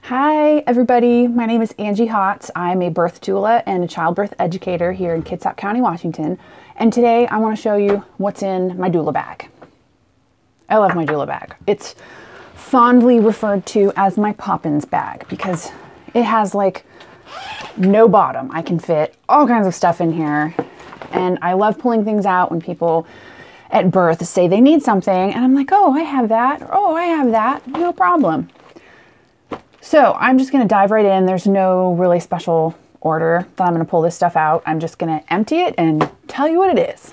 Hi everybody, my name is Angie Hotz. I'm a birth doula and a childbirth educator here in Kitsap County, Washington. And today I want to show you what's in my doula bag. I love my doula bag. It's fondly referred to as my Poppins bag because it has like no bottom. I can fit all kinds of stuff in here. And I love pulling things out when people at birth say they need something. And I'm like, oh, I have that. Or, oh, I have that. No problem. So I'm just going to dive right in. There's no really special order that I'm going to pull this stuff out. I'm just going to empty it and tell you what it is.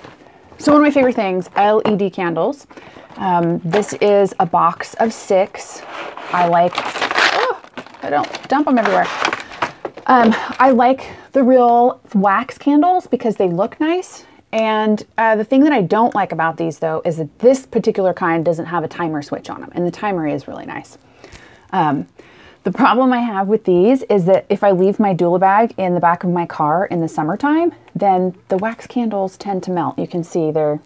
So one of my favorite things, LED candles. This is a box of 6. I like, oh, I don't dump them everywhere. I like the real wax candles because they look nice. And the thing that I don't like about these though is that this particular kind doesn't have a timer switch on them, and the timer is really nice. The problem I have with these is that if I leave my doula bag in the back of my car in the summertime, then the wax candles tend to melt. You can see they're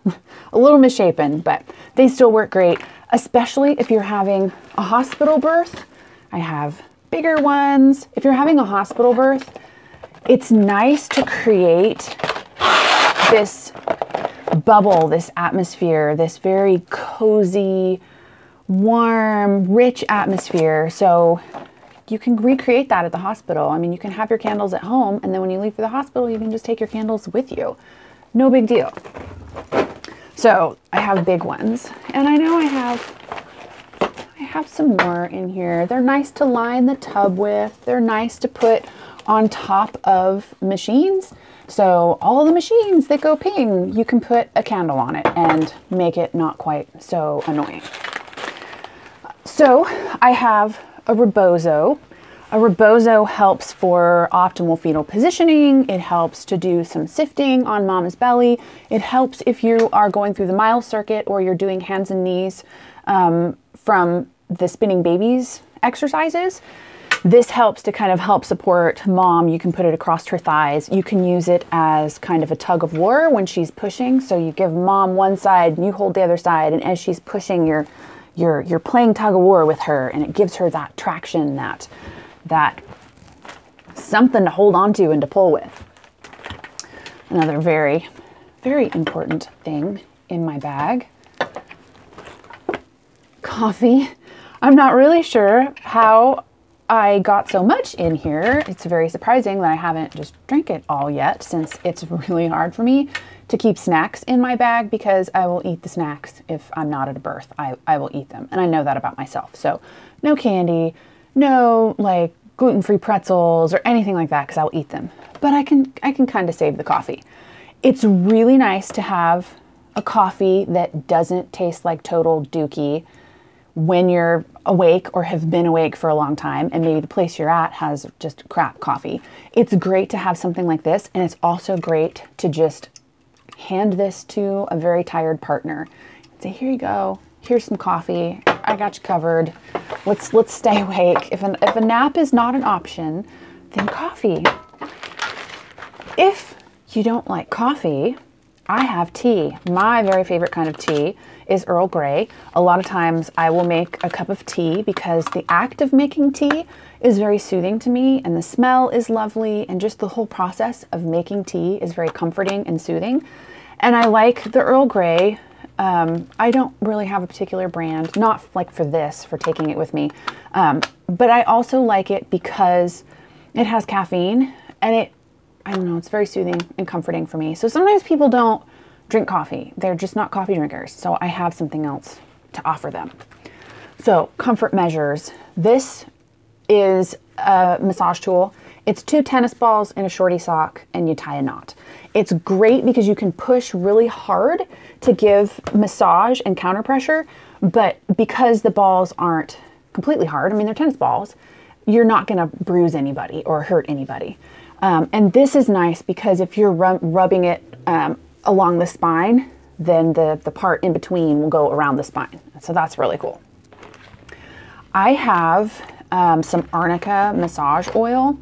a little misshapen, but they still work great, especially if you're having a hospital birth. I have bigger ones. If you're having a hospital birth, it's nice to create this bubble, this atmosphere, this very cozy, warm, rich atmosphere. So you can recreate that at the hospital. I mean, you can have your candles at home, and then when you leave for the hospital, you can just take your candles with you. No big deal. So I have big ones, and I know I have some more in here. They're nice to line the tub with. They're nice to put on top of machines. So all the machines that go ping, you can put a candle on it and make it not quite so annoying. So I have a Rebozo. A Rebozo helps for optimal fetal positioning. It helps to do some sifting on mom's belly. It helps if you are going through the mile circuit or you're doing hands and knees from the spinning babies exercises. This helps to kind of help support mom. You can put it across her thighs. You can use it as kind of a tug of war when she's pushing. So you give mom one side and you hold the other side, and as she's pushing, you're playing tug of war with her, and it gives her that traction, that something to hold on to and to pull with. Another very, very important thing in my bag. Coffee. I'm not really sure how I got so much in here. It's very surprising that I haven't just drank it all yet, since it's really hard for me to keep snacks in my bag because I will eat the snacks if I'm not at a birth. I will eat them, and I know that about myself. So no candy, no like gluten-free pretzels or anything like that, because I'll eat them. But I can kind of save the coffee. It's really nice to have a coffee that doesn't taste like total dookie when you're awake or have been awake for a long time, and maybe the place you're at has just crap coffee. It's great to have something like this, and it's also great to just hand this to a very tired partner and say, here you go, here's some coffee, I got you covered, let's stay awake. If a nap is not an option, then coffee. If you don't like coffee, I have tea. My very favorite kind of tea is Earl Grey. A lot of times I will make a cup of tea because the act of making tea is very soothing to me, and the smell is lovely, and just the whole process of making tea is very comforting and soothing. And I like the Earl Grey. I don't really have a particular brand, not like for this, for taking it with me, but I also like it because it has caffeine, and I don't know, it's very soothing and comforting for me. So sometimes people don't drink coffee. They're just not coffee drinkers. So I have something else to offer them. So comfort measures. This is a massage tool. It's 2 tennis balls and a shorty sock, and you tie a knot. It's great because you can push really hard to give massage and counter pressure, but because the balls aren't completely hard, I mean, they're tennis balls, you're not gonna bruise anybody or hurt anybody. And this is nice because if you're rubbing it along the spine, then the part in between will go around the spine. So that's really cool. I have some Arnica Massage Oil.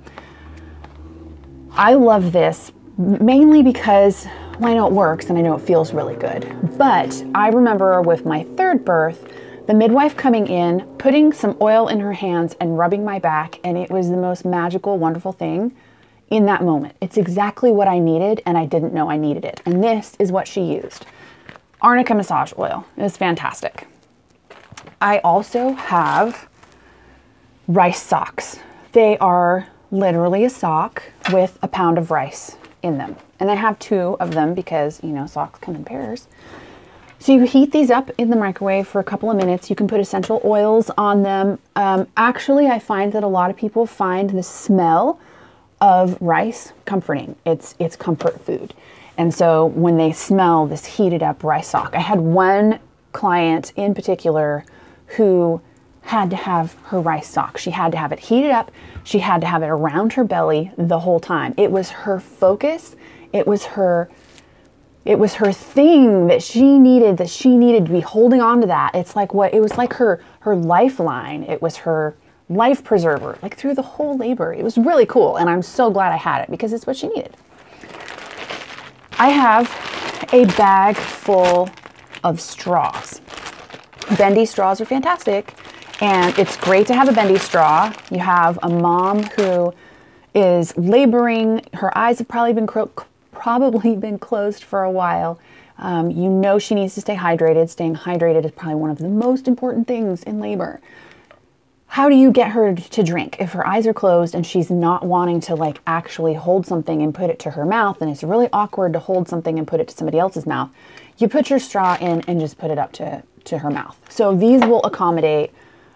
I love this mainly because, well, I know it works and I know it feels really good. But I remember with my third birth the midwife coming in, putting some oil in her hands and rubbing my back, and it was the most magical, wonderful thing in that moment. It's exactly what I needed, and I didn't know I needed it. And this is what she used. Arnica Massage Oil. It was fantastic. I also have rice socks. They are literally a sock with a pound of rice in them. And I have 2 of them because, you know, socks come in pairs. So you heat these up in the microwave for a couple of minutes. You can put essential oils on them. Actually, I find that a lot of people find the smell of rice comforting. It's comfort food. And so when they smell this heated up rice sock, I had one client in particular who had to have her rice sock. She had to have it heated up. She had to have it around her belly the whole time. It was her focus. It was her thing that she needed to be holding on to that. It was like her lifeline. It was her life preserver, like through the whole labor. It was really cool. And I'm so glad I had it because it's what she needed. I have a bag full of straws. Bendy straws are fantastic. And it's great to have a bendy straw. You have a mom who is laboring. Her eyes have probably been closed for a while. You know she needs to stay hydrated. Staying hydrated is probably one of the most important things in labor. How do you get her to drink? If her eyes are closed and she's not wanting to like actually hold something and put it to her mouth, and it's really awkward to hold something and put it to somebody else's mouth, you put your straw in and just put it up to her mouth. So these will accommodate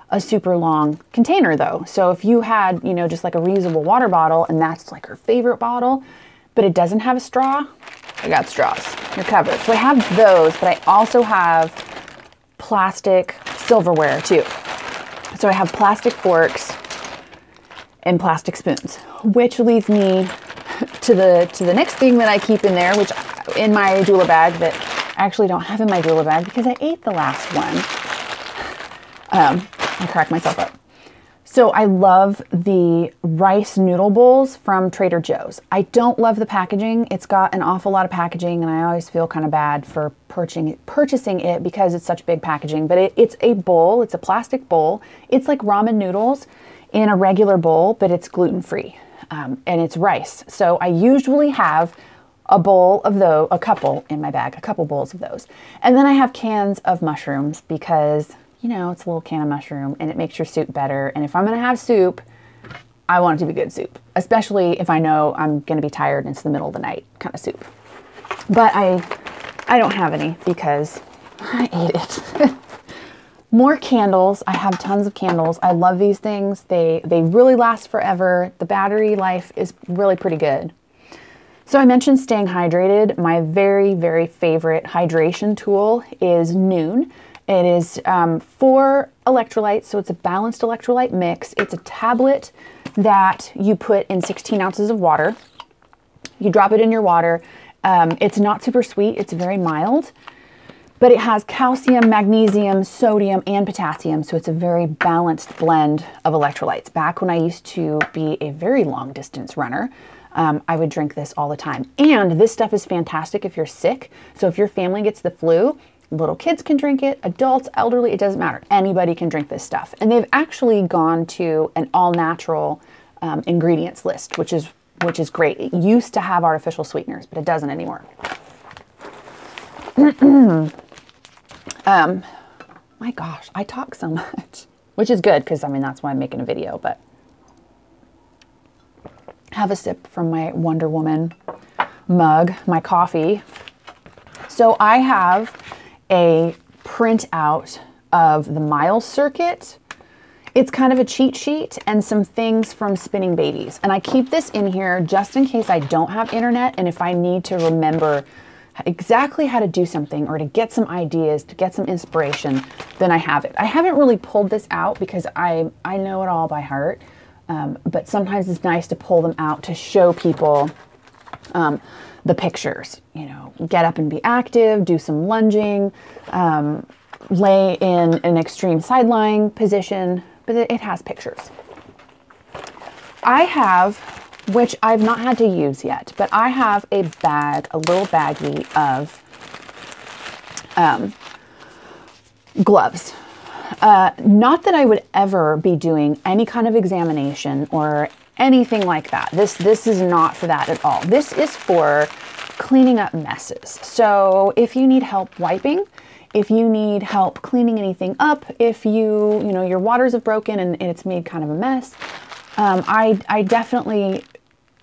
a super long container though. So if you had, you know, just like a reusable water bottle and that's like her favorite bottle, but it doesn't have a straw, I got straws. You're covered. So I have those, but I also have plastic silverware too. So I have plastic forks and plastic spoons, which leads me to the next thing that I keep in there, which in my doula bag that I actually don't have in my doula bag because I ate the last one. I cracked myself up. So I love the rice noodle bowls from Trader Joe's. I don't love the packaging. It's got an awful lot of packaging and I always feel kind of bad for purchasing it because it's such big packaging, but it's a bowl. It's a plastic bowl. It's like ramen noodles in a regular bowl, but it's gluten-free and it's rice. So I usually have a bowl of those, a couple in my bag, a couple bowls of those. And then I have cans of mushrooms because, you know, it's a little can of mushroom and it makes your soup better. And if I'm going to have soup, I want it to be good soup, especially if I know I'm going to be tired and it's the middle of the night kind of soup. But I don't have any because I ate it. More candles. I have tons of candles. I love these things. They really last forever. The battery life is really pretty good. So I mentioned staying hydrated. My very, very favorite hydration tool is Nuun. It is 4 electrolytes, so it's a balanced electrolyte mix. It's a tablet that you put in 16 ounces of water. You drop it in your water. It's not super sweet. It's very mild, but it has calcium, magnesium, sodium, and potassium. So it's a very balanced blend of electrolytes. Back when I used to be a very long distance runner, I would drink this all the time. And this stuff is fantastic if you're sick. So if your family gets the flu, little kids can drink it, adults, elderly, it doesn't matter. Anybody can drink this stuff. And they've actually gone to an all-natural ingredients list, which is great. It used to have artificial sweeteners, but it doesn't anymore. My gosh, I talk so much, which is good because, I mean, that's why I'm making a video, but have a sip from my Wonder Woman mug, my coffee. So I have a printout of the Miles circuit. It's kind of a cheat sheet and some things from spinning babies. And I keep this in here just in case I don't have internet and if I need to remember exactly how to do something or to get some ideas, to get some inspiration, then I have it. I haven't really pulled this out because I know it all by heart, but sometimes it's nice to pull them out to show people the pictures. You know, get up and be active, do some lunging, lay in an extreme side lying position, but it has pictures. I have, which I've not had to use yet, but I have a bag, a little baggie of gloves. Not that I would ever be doing any kind of examination or anything like that. This is not for that at all. This is for cleaning up messes. So if you need help wiping, if you need help cleaning anything up, if you know, your waters have broken and it's made kind of a mess, I definitely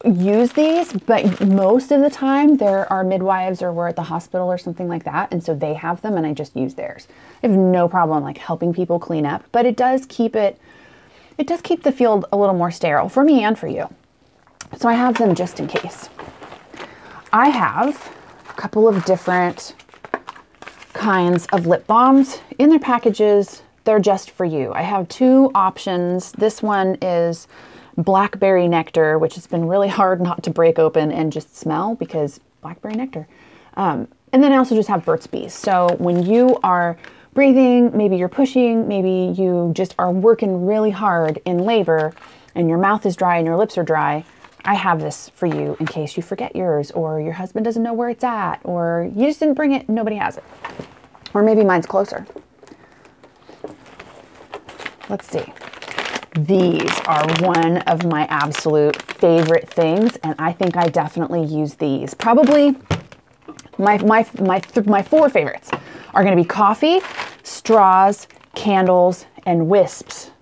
use these, but most of the time there are midwives or we're at the hospital or something like that, and so they have them and I just use theirs. I have no problem like helping people clean up, but it does keep the field a little more sterile for me and for you. So I have them just in case. I have a couple of different kinds of lip balms in their packages. They're just for you. I have two options. This one is blackberry nectar, which has been really hard not to break open and just smell because blackberry nectar. And then I also just have Burt's Bees. So when you are breathing, maybe you're pushing, maybe you just are working really hard in labor and your mouth is dry and your lips are dry, I have this for you in case you forget yours or your husband doesn't know where it's at or you just didn't bring it and nobody has it. Or maybe mine's closer. Let's see. These are one of my absolute favorite things, and I think I definitely use these. Probably my four favorites are going to be coffee, straws, candles, and wisps.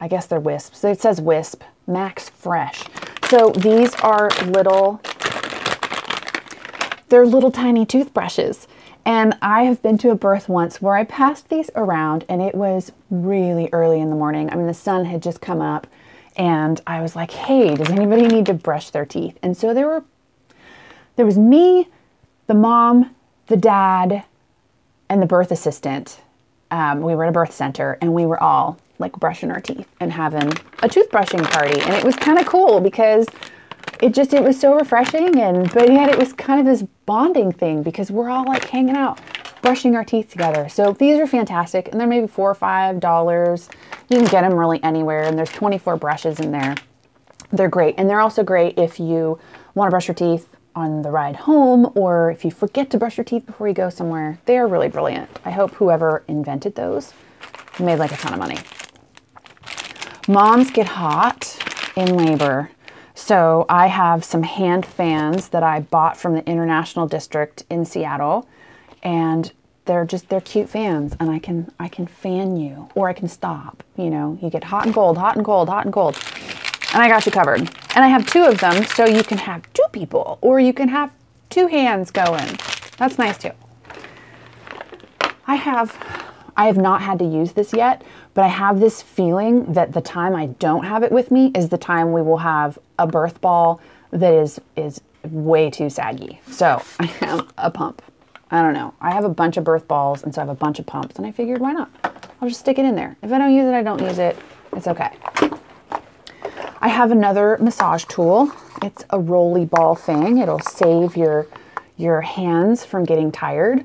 I guess they're wisps. It says wisp, Max Fresh. So these are they're little tiny toothbrushes. And I have been to a birth once where I passed these around and it was really early in the morning. I mean, the sun had just come up and I was like, hey, does anybody need to brush their teeth? And so there was me, the mom, the dad, and the birth assistant. We were at a birth center and we were all like brushing our teeth and having a toothbrushing party. And it was kind of cool because it was so refreshing, but yet it was kind of this bonding thing because we're all like hanging out, brushing our teeth together. So these are fantastic, and they're maybe $4 or $5. You can get them really anywhere, and there's 24 brushes in there. They're great, and they're also great if you want to brush your teeth on the ride home, or if you forget to brush your teeth before you go somewhere. They are really brilliant. I hope whoever invented those made like a ton of money. Moms get hot in labor. So I have some hand fans that I bought from the International District in Seattle, and they're cute fans, and I can fan you, or I can stop. You know, you get hot and cold, hot and cold, hot and cold, and I got you covered. And I have two of them, so you can have two people, or you can have two hands going. That's nice too. I have not had to use this yet, but I have this feeling that the time I don't have it with me is the time we will have a birth ball that is way too saggy. So I have a pump. I don't know. I have a bunch of birth balls, and so I have a bunch of pumps, and I figured, why not? I'll just stick it in there. If I don't use it, I don't use it. It's okay. I have another massage tool. It's a rolly ball thing. It'll save your hands from getting tired.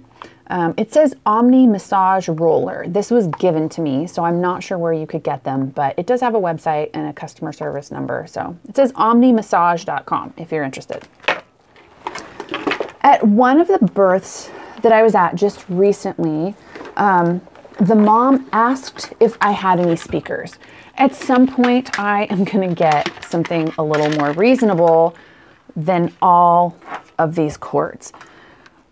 It says Omni Massage Roller. This was given to me, so I'm not sure where you could get them, but it does have a website and a customer service number. So it says omnimassage.com if you're interested. At one of the births that I was at just recently, the mom asked if I had any speakers. At some point, I am going to get something a little more reasonable than all of these cords.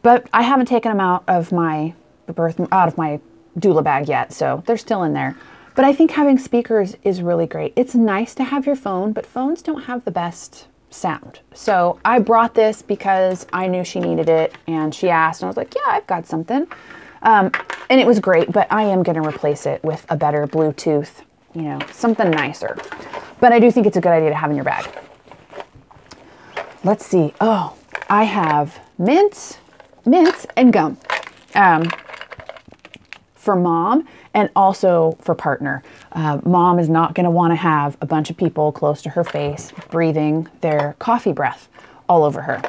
But I haven't taken them out of my doula bag yet, so they're still in there. But I think having speakers is really great. It's nice to have your phone, but phones don't have the best sound. So I brought this because I knew she needed it, and she asked, and I was like, yeah, I've got something. And it was great, but I am going to replace it with a better Bluetooth, you know, something nicer. But I do think it's a good idea to have in your bag. Let's see. Oh, I have mints and gum for mom and also for partner. Mom is not going to want to have a bunch of people close to her face breathing their coffee breath all over her.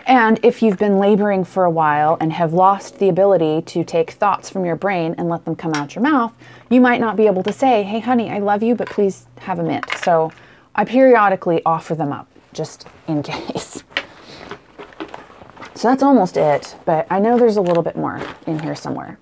And if you've been laboring for a while and have lost the ability to take thoughts from your brain and let them come out your mouth, you might not be able to say, hey honey, I love you, but please have a mint. So I periodically offer them up just in case. So that's almost it, but I know there's a little bit more in here somewhere.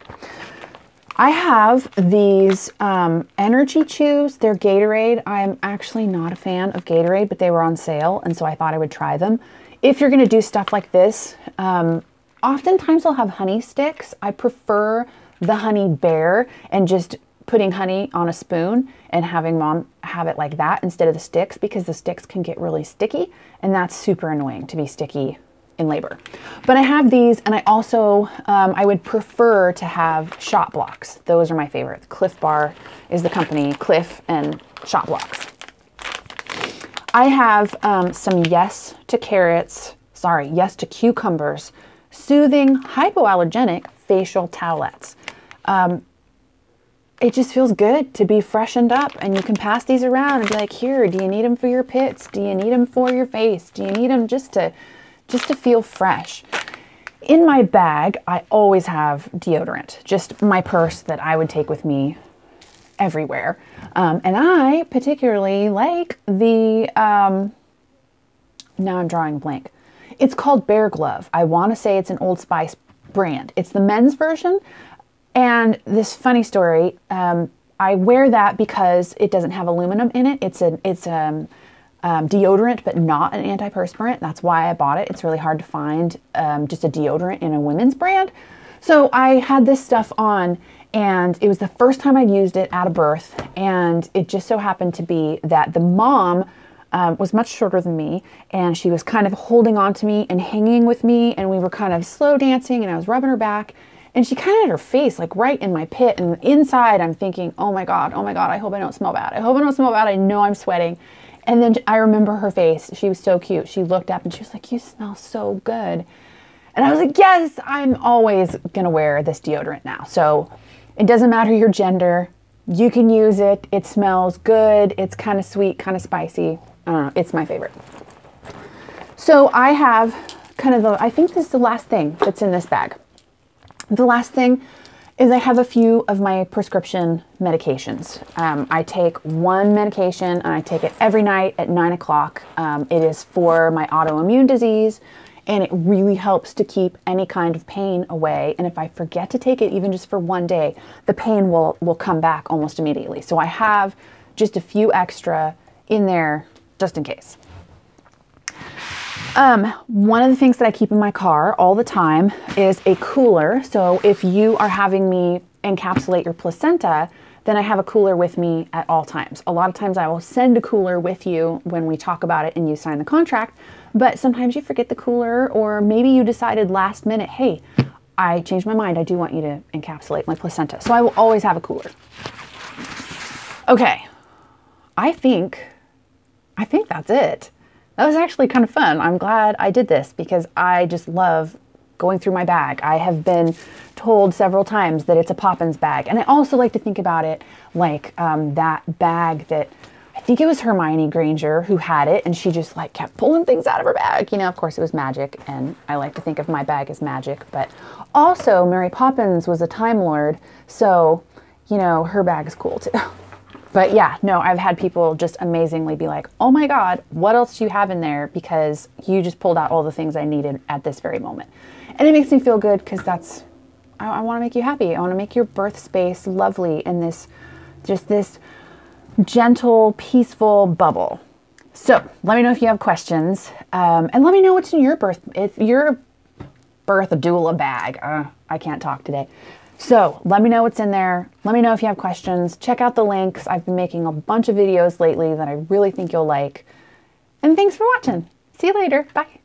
I have these energy chews. They're Gatorade. I'm actually not a fan of Gatorade, but they were on sale, and so I thought I would try them. If you're going to do stuff like this, oftentimes I'll have honey sticks. I prefer the honey bear and just putting honey on a spoon and having mom have it like that instead of the sticks, because the sticks can get really sticky, and that's super annoying to be sticky in labor. But I have these, and I also, I would prefer to have shot blocks. Those are my favorite. Cliff Bar is the company, Cliff and Shot Blocks. I have some Yes to Carrots, sorry, Yes to Cucumbers, soothing hypoallergenic facial towelettes. It just feels good to be freshened up, and you can pass these around and be like, here, do you need them for your pits? Do you need them for your face? Do you need them just to feel fresh? In my bag, I always have deodorant, just my purse that I would take with me everywhere. And I particularly like the, now I'm drawing a blank. It's called Bear Glove. I want to say it's an Old Spice brand. It's the men's version. And this funny story, I wear that because it doesn't have aluminum in it. It's deodorant, but not an antiperspirant. That's why I bought it. It's really hard to find just a deodorant in a women's brand. So I had this stuff on, and it was the first time I'd used it at a birth. And it just so happened to be that the mom was much shorter than me, and she was kind of holding on to me and hanging with me, and we were kind of slow dancing, and I was rubbing her back, and she kind of had her face like right in my pit, and inside I'm thinking, oh my God, I hope I don't smell bad. I hope I don't smell bad. I know I'm sweating. And then I remember her face. She was so cute. She looked up and she was like, you smell so good. And I was like, yes, I'm always going to wear this deodorant now. So it doesn't matter your gender. You can use it. It smells good. It's kind of sweet, kind of spicy. I don't know. It's my favorite. So I have kind of I think this is the last thing that's in this bag. The last thing is I have a few of my prescription medications. I take one medication, and I take it every night at 9 o'clock. It is for my autoimmune disease, and it really helps to keep any kind of pain away. And if I forget to take it, even just for one day, the pain will come back almost immediately. So I have just a few extra in there just in case. One of the things that I keep in my car all the time is a cooler. So if you are having me encapsulate your placenta, then I have a cooler with me at all times. A lot of times I will send a cooler with you when we talk about it and you sign the contract, but sometimes you forget the cooler, or maybe you decided last minute, hey, I changed my mind. I do want you to encapsulate my placenta. So I will always have a cooler. Okay. I think that's it. That was actually kind of fun. I'm glad I did this because I just love going through my bag. I have been told several times that it's a Poppins bag. And I also like to think about it like that bag that I think it was Hermione Granger who had it, and she just like kept pulling things out of her bag. You know, of course it was magic, and I like to think of my bag as magic. But also Mary Poppins was a Time Lord, so, you know, her bag is cool too. But yeah, no, I've had people just amazingly be like, oh my God, what else do you have in there? Because you just pulled out all the things I needed at this very moment. And it makes me feel good because I want to make you happy. I want to make your birth space lovely in this gentle, peaceful bubble. So let me know if you have questions, and let me know what's in your birth doula bag. I can't talk today. So let me know what's in there. Let me know if you have questions. Check out the links. I've been making a bunch of videos lately that I really think you'll like. And thanks for watching. See you later. Bye.